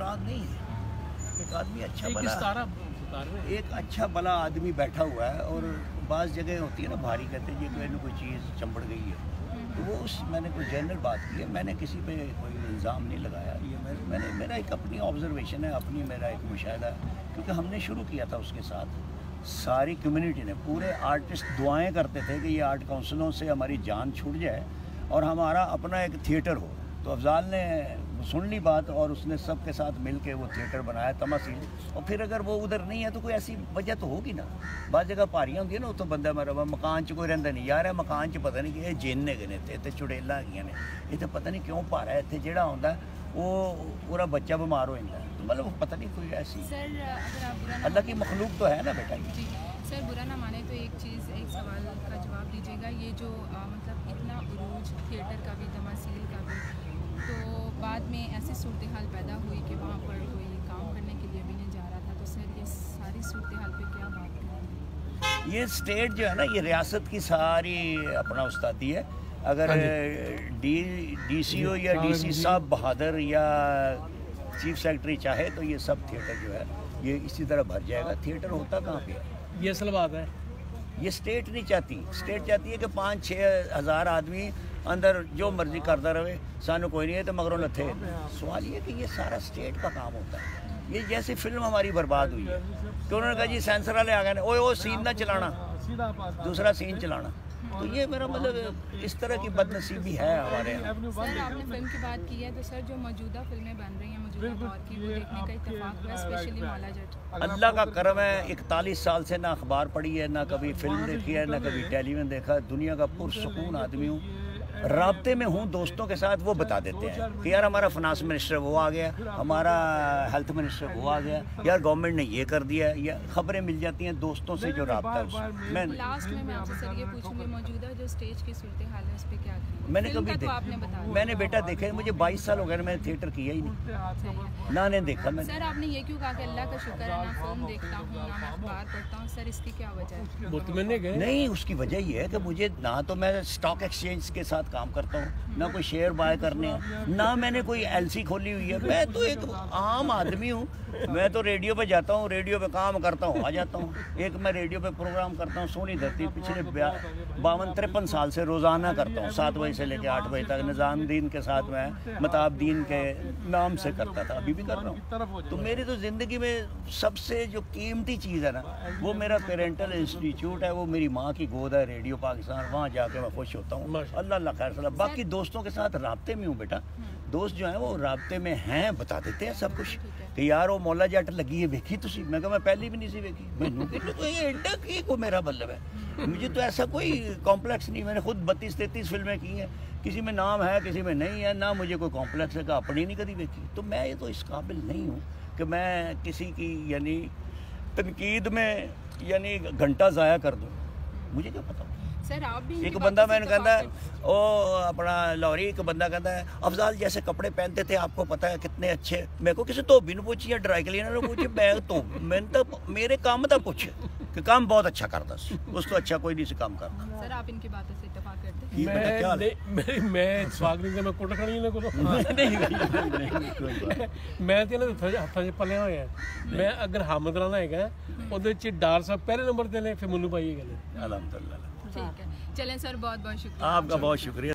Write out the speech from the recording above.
مراد نہیں ہے. ایک آدمی اچھا بلا آدمی بیٹھا ہوا ہے, اور بعض جگہ ہوتی ہے نا بھاری, کہتے ہیں یہ کوئی چیز چمبڑ گئی ہے, تو وہ میں نے کوئی جنرل بات کی ہے, میں نے کسی پہ کوئی الزام نہیں لگایا. یہ میرا ایک اپنی آبزرویشن ہے, میرا ایک مشاہدہ ہے, کیونکہ ہم نے شروع کیا تھا اس کے ساتھ. ساری کمیونٹی نے, پورے آرٹسٹ دعائیں کرتے تھے کہ یہ آرٹ کونسلوں سے ہماری جان چھوٹ جائے اور ہمارا اپنا ایک تھیٹر ہو. تو افضال نے سن لی بات, اور اس نے سب کے ساتھ مل کے وہ تھیٹر بنایا تماثیل. اور پھر اگر وہ ادھر نہیں ہے تو کوئی ایسی وجہ تو ہوگی نا. بعض جگہ پاریاں ہوتی ہیں نا, اتوں بندہ مرا مکان چ کوئی رہتا نہیں, یار مکان چ پتہ نہیں کہ یہ جن نے گنے تے چڑیلا گئی نے, یہ تو پتہ نہیں کیوں پارا ہے اتنے جہاں آتا ہے وہ پورا بچہ بیمار ہو جاتا ہے. تو مطلب پتہ نہیں کوئی ایسی اللہ کی مخلوق تو ہے نا بیٹا. جی سر, برا نہ مانے تو ایک سوال کا جواب دیجیے گا. یہ جو مطلب اتنا عروج تھیٹر کا بھی, تماثیل کا بھی, تو بعد میں ایسی صورتحال پیدا ہوئی کہ وہاں پر کوئی کام کرنے کے لیے بھی نہیں جا رہا تھا, تو سر یہ ساری صورتحال پہ کیا بات کریں؟ یہ اسٹیٹ جو ہے نا, یہ ریاست کی ساری اپنا استادی ہے. اگر ڈی سی او یا ڈی سی صاحب بہادر یا چیف سیکرٹری چاہے تو یہ سب تھیٹر جو ہے یہ اسی طرح بھر جائے گا. تھیٹر ہوتا کہاں پہ ہے؟ یہ اصل بات ہے. یہ اسٹیٹ نہیں چاہتی. اسٹیٹ چاہتی ہے کہ 5-6 ہزار آدمی اندر جو مرضی کرتا رہے, سانو کوئی نہیں ہے تو مگروں لتھے. سوال یہ کہ یہ سارا اسٹیٹ کا کام ہوتا ہے. یہ جیسی فلم ہماری برباد ہوئی ہے کہ انہوں نے کہا جی سینسر والے آ گئے, وہ سین نہ چلانا, دوسرا سین چلانا. تو یہ میرا مطلب اس طرح کی بد نصیبی ہے ہمارے یہاں. سر آپ نے فلم کی بات کی ہے, تو سر جو موجودہ فلمیں بن رہی ہیں موجودہ دور کی, وہ دیکھنے کا اتفاق ہوا, اسپیشلی مولا جٹ. اللہ کا کرم ہے, 41 سال سے نہ اخبار پڑھی ہے, نہ کبھی فلم دیکھی ہے, نہ کبھی ٹیلی ویژن دیکھا. دنیا کا پرسکون آدمی ہوں, رابطے میں ہوں دوستوں کے ساتھ. وہ بتا دیتے ہیں کہ یار ہمارا فنانس منسٹر وہ آ گیا, ہمارا ہیلتھ منسٹر وہ آ گیا, یار گورنمنٹ نے یہ کر دیا, یا خبریں مل جاتی ہیں دوستوں سے جو رابطہ ہے. لاسٹ میں آپ سے سر یہ پوچھوں گی, موجودہ جو اسٹیج کی صورتحال ہے اس پہ کیا کہیں؟ میں نے کبھی میں نے بیٹا دیکھا ہے, مجھے 22 سال ہو گئے, میں نے تھیٹر کیا ہی نہیں, نہ نے دیکھا. میں سر آپ نے یہ کیوں کہا کہ اللہ کا شکر ہے نہ فلم دیکھتا ہوں نہ میں اخبار پڑھتا ہوں, سر اس کی کیا وجہ ہے؟ نہیں, اس کی وجہ یہ ہے کہ مجھے نہ تو میں اسٹاک ایکسچینج کے ساتھ کام کرتا ہوں, نہ کوئی شیئر بائے کرنے ہیں, نہ میں نے کوئی ایل سی کھولی ہوئی ہے. میں تو ایک عام آدمی ہوں. میں تو ریڈیو پہ جاتا ہوں, ریڈیو پہ کام کرتا ہوں, آ جاتا ہوں. ایک میں ریڈیو پہ پروگرام کرتا ہوں سونی دھرتی, پچھلے 52-53 سال سے روزانہ کرتا ہوں, 7 بجے سے لے کے 8 بجے تک. نظام دین کے ساتھ میں متاب دین کے نام سے کرتا تھا, ابھی بھی کر رہا ہوں. تو میری تو زندگی میں سب سے جو قیمتی چیز ہے نا, وہ میرا پیرنٹل انسٹیٹیوٹ ہے, وہ میری ماں کی گود ہے, ریڈیو پاکستان. وہاں جا کے میں خوش ہوتا ہوں. اللہ خیر صلاح. باقی دوستوں کے ساتھ رابطے میں ہوں بیٹا. دوست جو ہیں وہ رابطے میں ہیں, بتا دیتے ہیں سب کچھ کہ یار وہ مولا جٹ لگی ہے, ویکھی تسی؟ میں کہا میں پہلی بھی نہیں سی ویکھی. میں کو میرا مطلب ہے, مجھے تو ایسا کوئی کمپلیکس نہیں. میں نے خود 32-33 فلمیں کی ہیں, کسی میں نام ہے کسی میں نہیں ہے, نہ مجھے کوئی کمپلیکس ہے کہ اپنی نہیں کبھی ویکھی. تو میں یہ تو اس قابل نہیں ہوں کہ میں کسی کی یعنی تنقید میں یعنی گھنٹہ ضائع کر دوں. مجھے کیا پتا. ایک بندہ میں نے کہتا ہے او اپنا لاہوری, ایک بندہ کہتا ہے افضال جیسے کپڑے پہنتے تھے آپ کو پتہ ہے کتنے اچھے. میں کو کسی دھوبی نے پوچھی یا ڈرائی کلینر نے پوچھی, میں تو میرے کام تھا پوچھے کہ کام بہت اچھا کرتا, اس کو اچھا کوئی نہیں سے کام کرتا. سر آپ ان کی باتوں سے اتفاق کرتے ہیں؟ میں اتفاق نہیں کرتا, میں کوٹا کھڑی ہوں میں تو ہاتھوں سے پلیا ہوا. میں اگر حامد رانا ہے وہ ڈار صاحب پہلے نمبر تے نے, پھر منو پائی گل. الحمد للہ. ٹھیک ہے, چلیں سر, بہت بہت شکریہ. آپ کا بہت شکریہ.